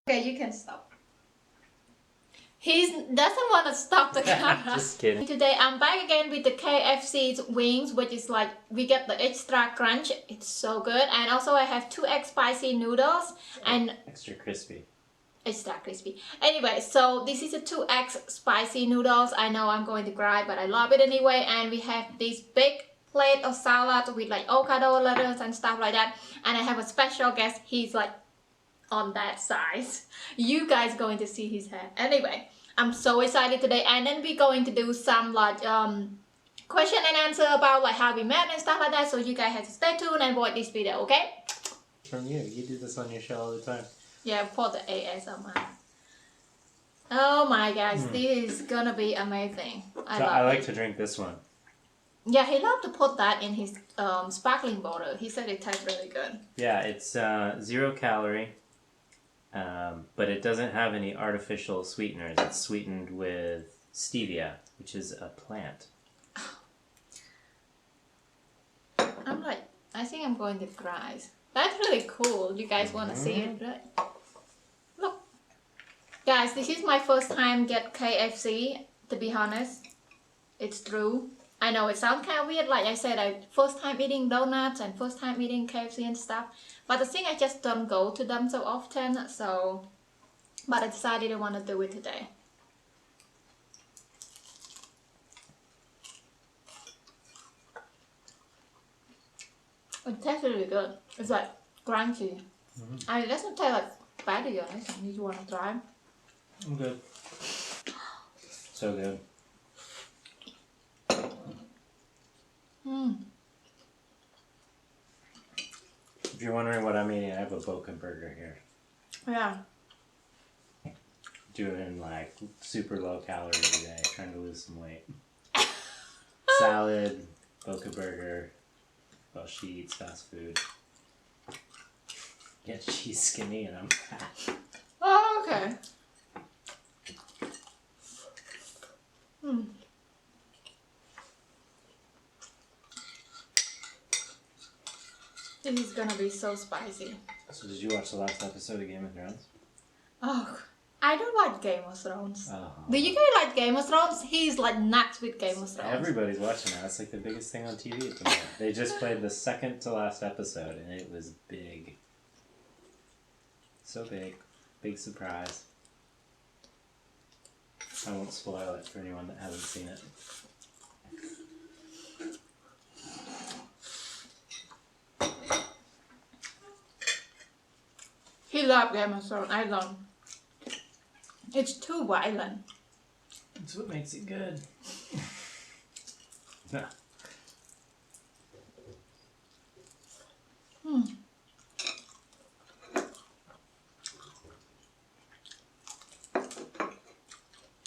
Okay, you can stop. He doesn't want to stop the camera. Just kidding. Today I'm back again with the KFC's wings, which is like we get the extra crunch. It's so good. And also I have 2x spicy noodles and extra crispy. Extra crispy. Anyway, so this is a 2x spicy noodles. I know I'm going to cry, but I love it anyway. And we have this big plate of salad with like avocado lettuce and stuff like that. And I have a special guest. He's like on that size. You guys going to see his head. Anyway, I'm so excited today. And then we're going to do some like question and answer about like how we met and stuff like that. So you guys have to stay tuned and watch this video, okay? From you do this on your show all the time. Yeah, for the ASMR. Oh my gosh, this is gonna be amazing. I like to drink this one. Yeah, he loved to put that in his sparkling water. He said it tastes really good. Yeah, it's 0 calorie, but it doesn't have any artificial sweeteners. It's sweetened with stevia, which is a plant. I think I'm going to cry. That's really cool. You guys want to see it, right? Look. Guys, this is my first time get KFC, to be honest. It's true. I know it sounds kind of weird, like I said, I first time eating donuts and first time eating KFC and stuff. But the thing, I just don't go to them so often, so... But I decided I want to do it today. It tastes really good. It's like crunchy. And it doesn't taste like bad, to be honest. You want to try? I'm good. So good. If you're wondering what I'm eating, I have a Boca burger here. Yeah. Doing like super low calorie today, trying to lose some weight. Salad, Boca burger. Well, she eats fast food. Yeah, she's skinny and I'm fat. Oh, okay. This is gonna be so spicy. So did you watch the last episode of Game of Thrones? Oh, I don't like Game of Thrones. Oh. Do you guys like Game of Thrones? He's like nuts with Game of Thrones. Everybody's watching that. It's like the biggest thing on TV at the moment. They just played the second to last episode and it was big. So big. Big surprise. I won't spoil it for anyone that hasn't seen it. He loves Game of Thrones. I don't. It's too violent. That's what makes it good. Yeah.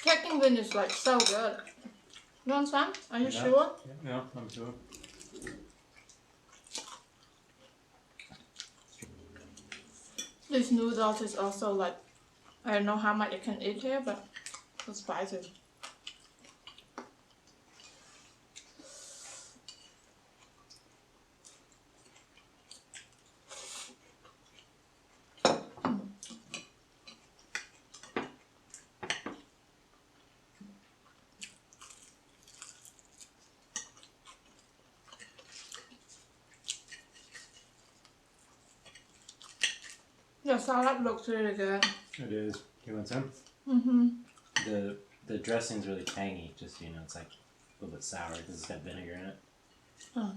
Chicken is like so good. You want some? Are you sure? Yeah, I'm sure. This noodles is also like, I don't know how much I can eat here, but it's spicy. The salad looks really good. It is. You want some? The dressing's really tangy, just so you know. It's like a little bit sour because it's got vinegar in it. Oh.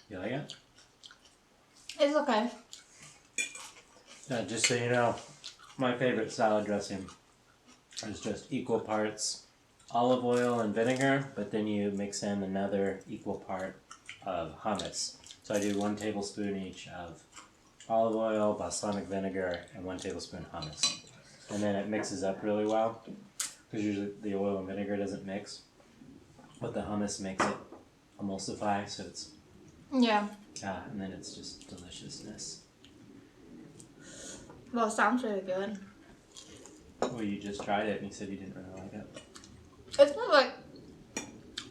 You like it? It's okay. Just so you know, my favorite salad dressing is just equal parts olive oil and vinegar, but then you mix in another equal part of hummus. So I do 1 tablespoon each of olive oil, balsamic vinegar, and 1 tablespoon hummus. And then it mixes up really well, because usually the oil and vinegar doesn't mix, but the hummus makes it emulsify, so it's... Yeah. And then it's just deliciousness. Well, it sounds really good. Well, you just tried it and you said you didn't really like it. It's not like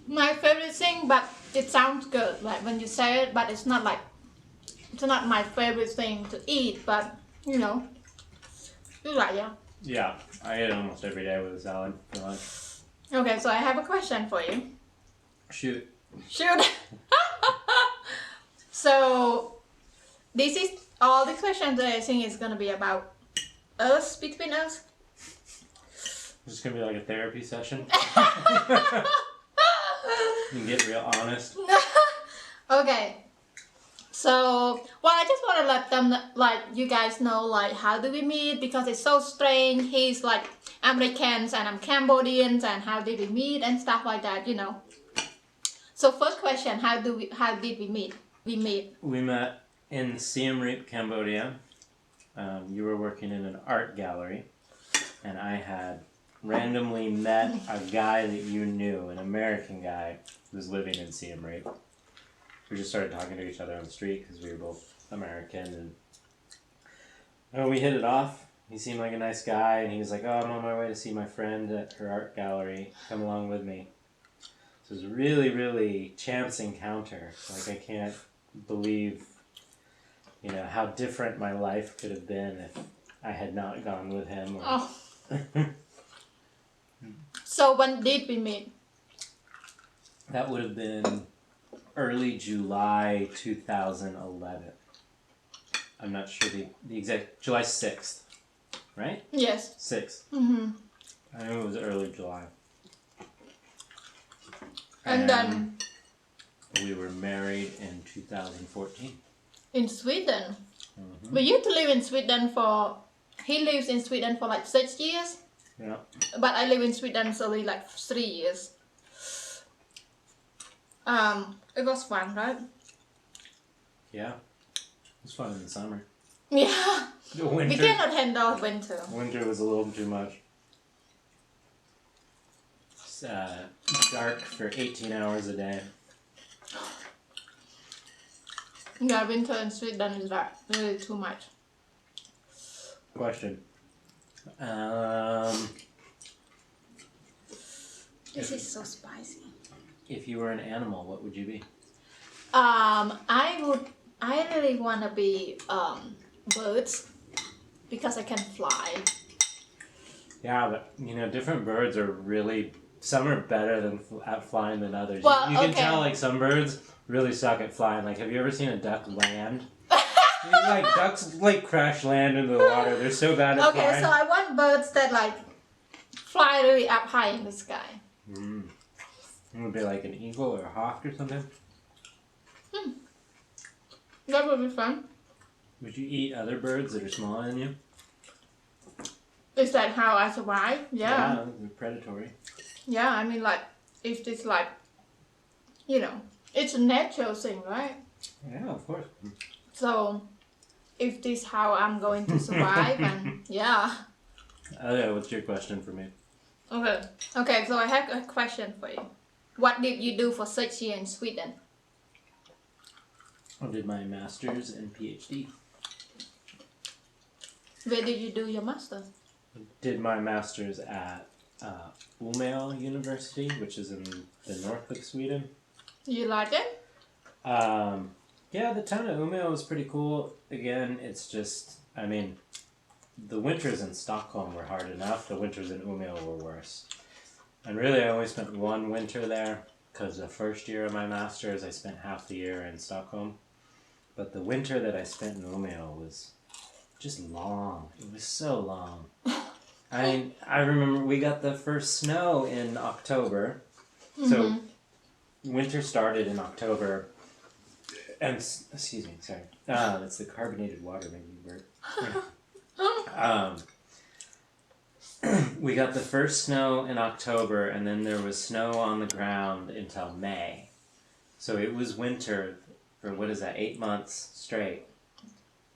my favorite thing, but it sounds good. Like when you say it, but it's not like, it's not my favorite thing to eat, but You know. You like, yeah. Yeah, I eat almost every day with a salad for lunch. Okay, so I have a question for you. Shoot. Shoot. So this is all the questions that I think is gonna be about us, between us. This is gonna be like a therapy session. You can get real honest. Okay. So, well, I just want to let them, like, you guys know, like, how do we meet? Because it's so strange. He's like Americans and I'm Cambodians, and how did we meet and stuff like that, you know. So, first question: how did we meet? We met in Siem Reap, Cambodia. You were working in an art gallery, and I had randomly met a guy that you knew, an American guy who was living in Siem Reap. We just started talking to each other on the street because we were both American, and we hit it off. He seemed like a nice guy, and he was like, "Oh, I'm on my way to see my friend at her art gallery. Come along with me." So it was a really, really chance encounter. Like, I can't believe, you know, how different my life could have been if I had not gone with him. Or... Oh. So when did we meet? That would have been early July 2011. I'm not sure the exact... July 6th, right? Yes. 6th. Mm-hmm. I know it was early July. And then... we were married in 2014. In Sweden? Mm-hmm. We used to live in Sweden for... He lives in Sweden for like 6 years. Yeah. But I live in Sweden only like 3 years. It was fun, right? Yeah. It was fun in the summer. Yeah. The winter, We cannot handle winter. winter was a little too much. It's, dark for 18 hours a day. Yeah, winter in Sweden is like really too much. Question. This is so spicy. If you were an animal, what would you be? I really want to be birds because I can fly. Yeah, but you know, different birds are really, some are better than at flying than others. Well, you can okay. tell like some birds really suck at flying. Like, have you ever seen a duck land? Like, ducks like crash land into the water. They're so bad at flying. Okay, so I want birds that like fly really up high in the sky. Mm. It would be like an eagle or a hawk or something. That would be fun. Would you eat other birds that are smaller than you? Is that how I survive? Yeah. They're predatory. Yeah, I mean, like, if it's like, you know, it's a natural thing, right? Yeah, of course. So, if this is how I'm going to survive, and yeah. Okay, what's your question for me? Okay. Okay, so I have a question for you. What did you do for 6 years in Sweden? I did my master's and PhD. Where did you do your master? Did my master's at Umeå University, which is in the north of Sweden. You like it? Yeah, the town of Umeå was pretty cool. Again, it's just, I mean, the winters in Stockholm were hard enough. The winters in Umeå were worse. And really, I only spent one winter there, because the first year of my master's, I spent half the year in Stockholm. But the winter that I spent in Umeå was just long. It was so long. I remember we got the first snow in October. So winter started in October. And, excuse me, sorry. That's the carbonated water making me burp. We got the first snow in October, and then there was snow on the ground until May. So it was winter for, 8 months straight.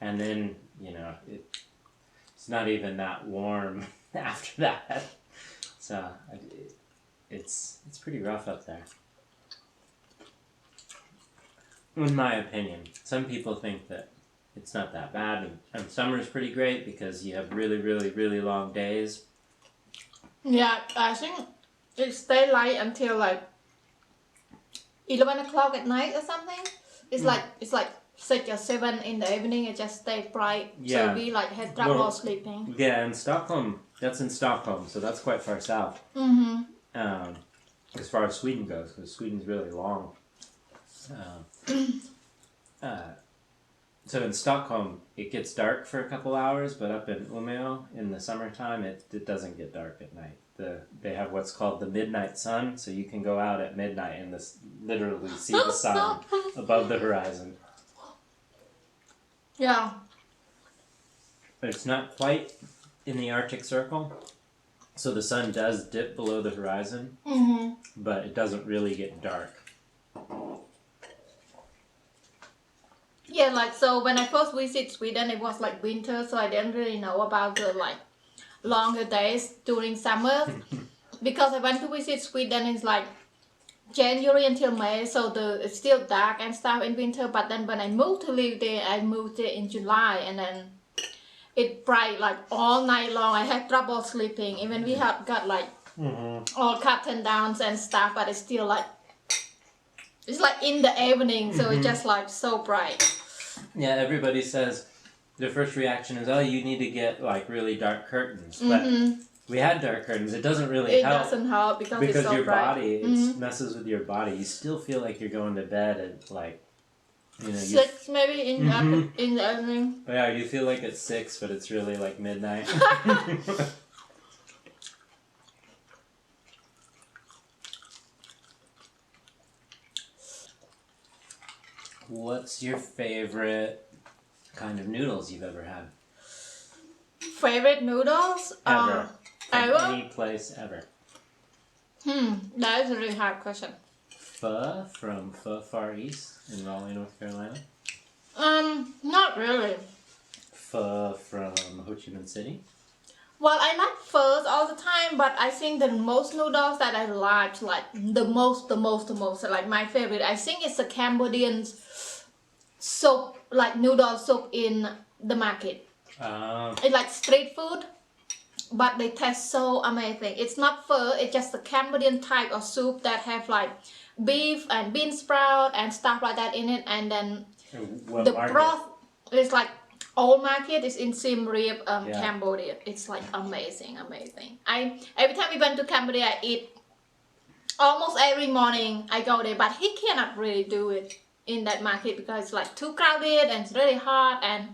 And then, you know, it's not even that warm after that. So it's pretty rough up there. In my opinion. Some people think that it's not that bad, and summer's pretty great because you have really, really, really long days. Yeah, I think it stay light until like 11 o'clock at night or something. It's like 6 or 7 in the evening, it just stayed bright. Yeah. So we like had trouble sleeping. Yeah, in Stockholm, that's in Stockholm, so that's quite far south. As far as Sweden goes, because Sweden's really long. So in Stockholm, it gets dark for a couple hours, but up in Umeå, in the summertime, it doesn't get dark at night. They have what's called the midnight sun, so you can go out at midnight and literally see the sun above the horizon. Yeah. But it's not quite in the Arctic Circle, so the sun does dip below the horizon, but it doesn't really get dark. Yeah, like, so when I first visited Sweden, it was like winter, so I didn't really know about the like longer days during summer. Because I went to visit Sweden, it's like January until May, so it's still dark and stuff in winter. But then when I moved to live there, I moved there in July, and then it bright like all night long. I had trouble sleeping, even we have got like all curtain downs and stuff, but it's still like, it's like in the evening, so it's just like so bright. Yeah, everybody says their first reaction is, oh, you need to get like really dark curtains. But we had dark curtains. It doesn't really help. It doesn't help because it's so your bright. body, it messes with your body. You still feel like you're going to bed at like, 6 maybe in the evening. But yeah, you feel like it's 6, but it's really like midnight. What's your favorite kind of noodles you've ever had? Favorite noodles? Ever. From Ever? any place ever. That is a really hard question. Pho from Pho Far East in Raleigh, North Carolina? Not really. Pho from Ho Chi Minh City? Well, I like pho all the time, but I think the most noodles that I like the most, like my favorite, I think it's the Cambodian soup, like noodle soup in the market. It's like street food, but they taste so amazing. It's not pho, it's just the Cambodian type of soup that have like beef and bean sprout and stuff like that in it, and then the broth is like Old Market is in Siem Reap, Cambodia. It's like amazing. Every time we went to Cambodia, I eat almost every morning. I go there, but he cannot really do it in that market because it's like too crowded and it's really hot. And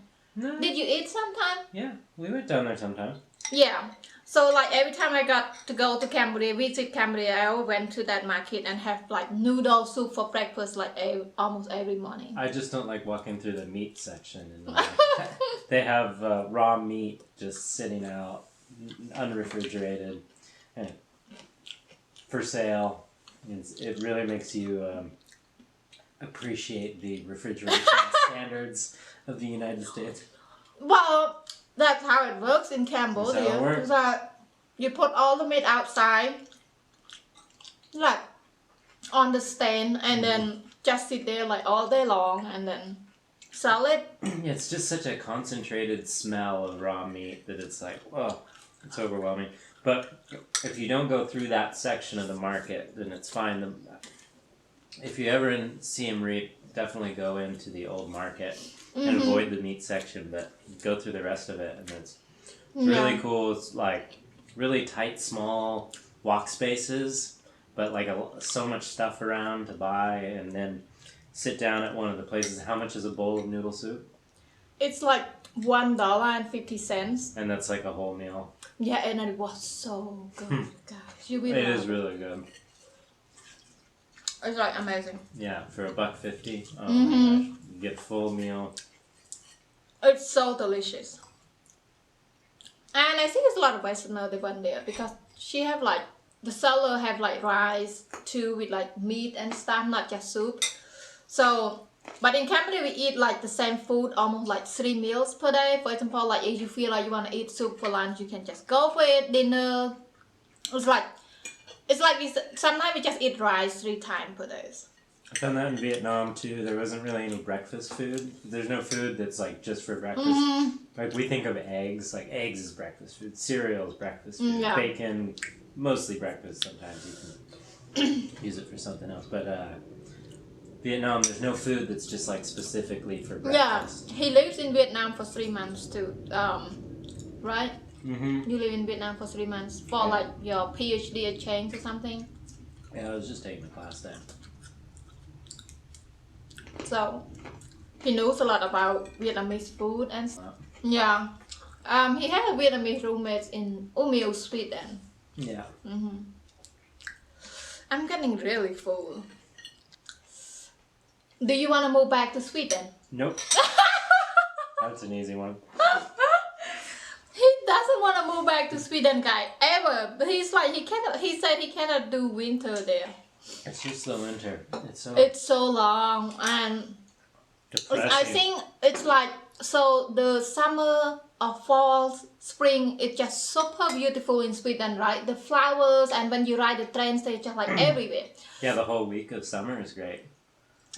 did you eat sometime? Yeah, we went down there sometimes. Yeah. So like every time I got to go to Cambodia, visit Cambodia, I always went to that market and have like noodle soup for breakfast like almost every morning. I just don't like walking through the meat section. And they have raw meat just sitting out, unrefrigerated, and for sale. It really makes you appreciate the refrigeration standards of the United States. Well, that's how it works in Cambodia. Is that how it works? That you put all the meat outside, like on the stand, and then just sit there like all day long, and then sell it. Yeah, it's just such a concentrated smell of raw meat that it's like, oh, it's overwhelming. But if you don't go through that section of the market, then it's fine. If you're ever in Siem Reap, definitely go into the old market and avoid the meat section, but go through the rest of it, and it's really cool. It's like really tight, small walk spaces, but like so much stuff around to buy, and then sit down at one of the places. How much is a bowl of noodle soup? It's like $1.50. And that's like a whole meal. Yeah, and it was so good, guys. You will It love is really good. It's like amazing. Yeah, for $1.50. Oh my gosh. You get full meal. It's so delicious. And I think there's a lot of Westerner that went there because she have like, the seller have like rice too with like meat and stuff, not just soup. So, but in Cambodia we eat like the same food almost like 3 meals per day. For example, like if you feel like you want to eat soup for lunch, you can just go for it. Dinner, it's like sometimes we just eat rice 3 times per day. I found that in Vietnam too. There wasn't really any breakfast food. There's no food that's like just for breakfast. Like we think of eggs, like eggs is breakfast food. Cereal is breakfast food. Yeah. Bacon, mostly breakfast. Sometimes you can use it for something else. But Vietnam, there's no food that's just like specifically for Yeah, breakfast. he lives in Vietnam for 3 months too. Right? Mm-hmm. You live in Vietnam for 3 months for like your PhD exchange or something. Yeah, I was just taking the class there. So he knows a lot about Vietnamese food and Wow. yeah. He had a Vietnamese roommate in Umeå, Sweden. Yeah. I'm getting really full. Do you want to move back to Sweden? Nope. That's an easy one. He doesn't want to move back to Sweden, guy, ever. He's like he said he cannot do winter there. It's just the winter. It's so long and depressing. I think it's like so the summer or fall, spring, it's just super beautiful in Sweden, right? The flowers and when you ride the trains, they're just like everywhere. Yeah, the whole week of summer is great.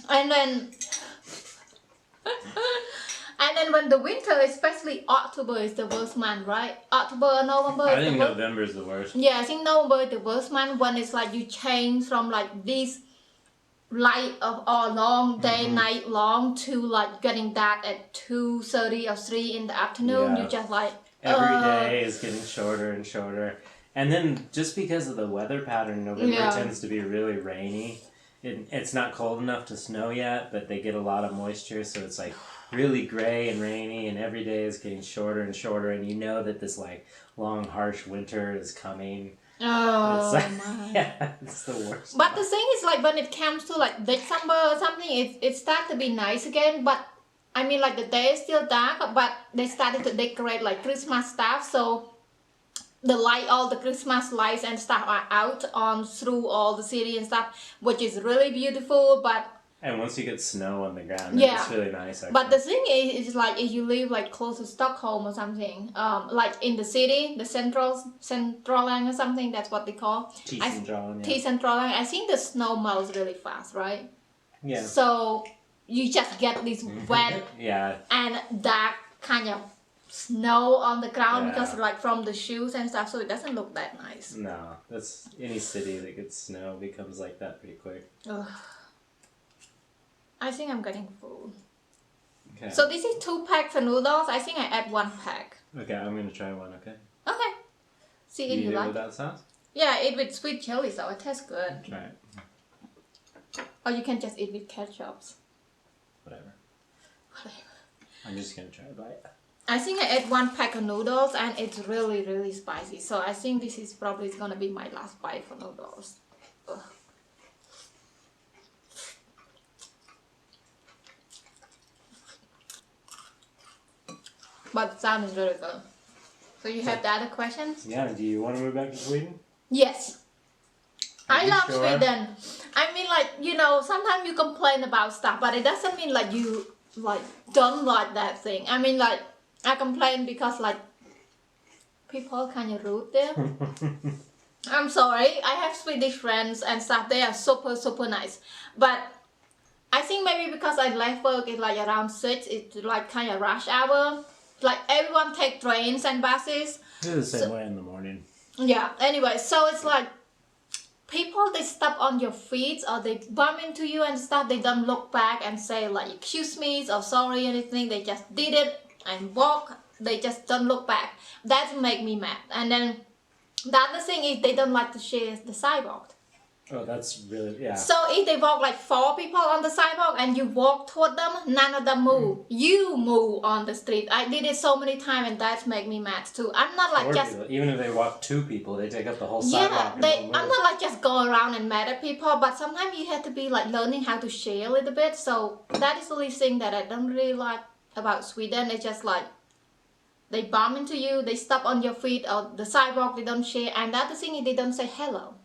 And then when the winter, especially October is the worst month, right? October, November I is think the worst. November is the worst. Yeah, I think November is the worst month when it's like you change from like this light of all long day, night long to like getting dark at 2:30 or 3 in the afternoon. Yeah. You just like Every day is getting shorter and shorter. And then just because of the weather pattern, November tends to be really rainy. It's not cold enough to snow yet, but they get a lot of moisture, so it's like really gray and rainy, and every day is getting shorter and shorter, and you know that this like long, harsh winter is coming. oh It's like, my. yeah, it's the worst. But the thing is like when it comes to like December or something, it starts to be nice again. But I mean like the day is still dark, but they started to decorate like Christmas stuff, so the light, all the Christmas lights and stuff are out on through all the city and stuff, which is really beautiful. But and once you get snow on the ground, yeah, it's really nice. Actually. But the thing is like if you live like close to Stockholm or something, like in the city, the centraling or something, that's what they call. T-centraling. I think the snow melts really fast, right? Yeah. So you just get this wet yeah. and dark kind of snow on the ground because like from the shoes and stuff, so it doesn't look that nice. No, that's any city that gets snow becomes like that pretty quick. Ugh. I think I'm getting full. Okay. So this is 2 packs of noodles. I think I add 1 pack. Okay, I'm gonna try one. Okay. Okay. See if you like it. That sauce? Yeah, eat with sweet chili, so it tastes good. Try it. Or you can just eat with ketchups. Whatever. I'm just gonna try a bite. I think I ate 1 pack of noodles and it's really, really spicy. So I think this is probably gonna be my last bite for noodles. Ugh. But the sound is really good. So you have the other questions? Yeah, do you want to move back to Sweden? Yes. I love sure? Sweden. I mean like, you know, sometimes you complain about stuff, but it doesn't mean like you like don't like that thing. I mean like, I complain because like people kind of rude there. I'm sorry, I have Swedish friends and stuff, they are super, super nice. But I think maybe because I left work at like around 6, it's like kind of rush hour. Like everyone take trains and buses. It's the same way in the morning. Yeah, anyway, so it's like people, they stop on your feet or they bump into you and stuff. They don't look back and say like excuse me or sorry or anything. They just did it and walk. They just don't look back. That make me mad. And then the other thing is they don't like to share the sidewalk. Oh, that's really, yeah. So if they walk like 4 people on the sidewalk and you walk toward them, none of them move. You move on the street. I did it so many times and that make me mad too. I'm not like just... People. Even if they walk 2 people, they take up the whole sidewalk. Yeah, I'm not like just go around and mad at people, but sometimes you have to be like learning how to share a little bit. So that is the only thing that I don't really like about Sweden. It's just like they bump into you, they stop on your feet or the sidewalk, they don't share. And the other thing is they don't say hello.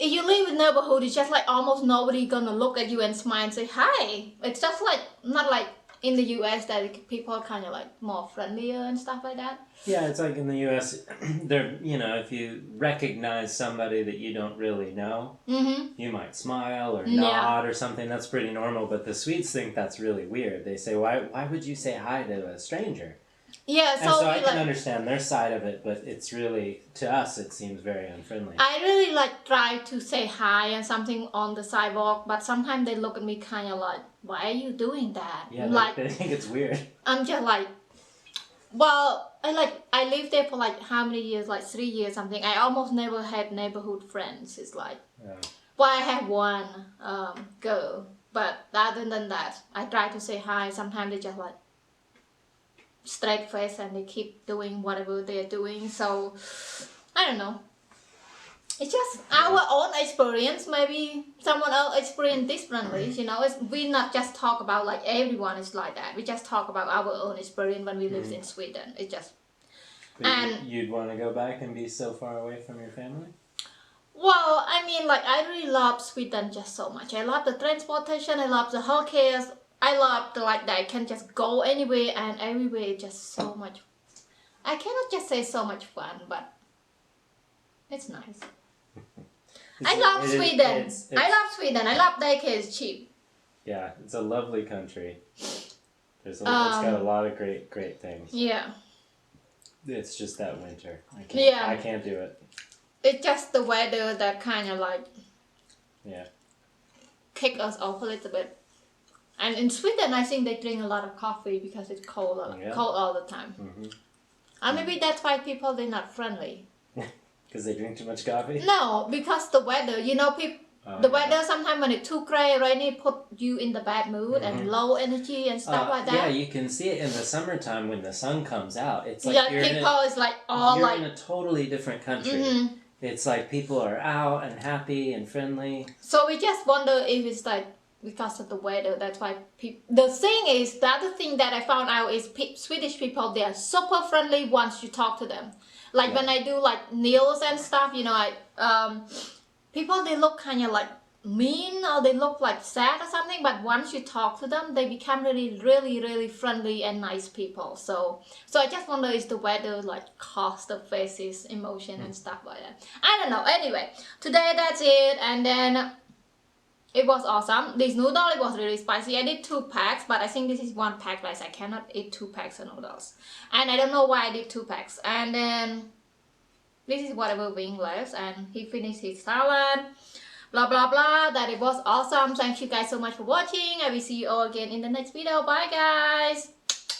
If you live in a neighborhood, it's just like almost nobody gonna look at you and smile and say hi. It's just like, not like in the US that people are kind of like more friendlier and stuff like that. Yeah, it's like in the US, they're, you know, if you recognize somebody that you don't really know, you might smile or nod or something. That's pretty normal. But the Swedes think that's really weird. They say, why would you say hi to a stranger? Yeah, And so I we can like. understand their side of it, but it's really, to us, it seems very unfriendly. I really like try to say hi and something on the sidewalk, but sometimes they look at me kind of like, "Why are you doing that?" Yeah, Like they think it's weird. I'm just like, well, I lived there for like how many years? Like 3 years something. I almost never had neighborhood friends. It's like, Yeah. well, I have one girl, but other than that, I try to say hi. Sometimes they just like straight face and they keep doing whatever they're doing. So I don't know. It's just our own experience. Maybe someone else experience differently. You know, we not just talk about like everyone is like that. We just talk about our own experience when we lived in Sweden. It's just. But And you'd want to go back and be so far away from your family? well, I mean, like I really love Sweden just so much. I love the transportation. I love the healthcare. I love the like that I can just go anywhere and everywhere. It's just so much. I cannot just say so much fun, but it's nice. I love Sweden. I love Sweden. I love daycare. It's cheap. Yeah, it's a lovely country. It's got a lot of great things. Yeah. It's just that winter. Yeah. I can't do it. It's just the weather that kind of like kick us off a little bit. And in Sweden, I think they drink a lot of coffee because it's cold all the time. Mm-hmm. And maybe that's why people they're not friendly. Because they drink too much coffee? No, because the weather. You know, weather sometimes when it's too gray, rainy, put you in the bad mood and low energy and stuff like that. Yeah, you can see it in the summertime when the sun comes out. It's like you're in a totally different country. Mm-hmm. It's like people are out and happy and friendly. So we just wonder if it's like because of the weather. That's why people. The thing is, the other thing that I found out is Swedish people, they are super friendly once you talk to them. Like when I do like nails and stuff, you know, people they look kind of like mean or they look like sad or something. But once you talk to them, they become really friendly and nice people. So I just wonder is the weather like cause the faces, emotion and stuff like that. I don't know. Anyway, today that's it, and then. It was awesome. This noodle, it was really spicy. I did 2 packs, but I think this is 1 pack less. I cannot eat 2 packs of noodles. And I don't know why I did 2 packs. And then this is whatever wing left. And he finished his salad. Blah, blah, blah. That it was awesome. Thank you guys so much for watching. I will see you all again in the next video. Bye, guys.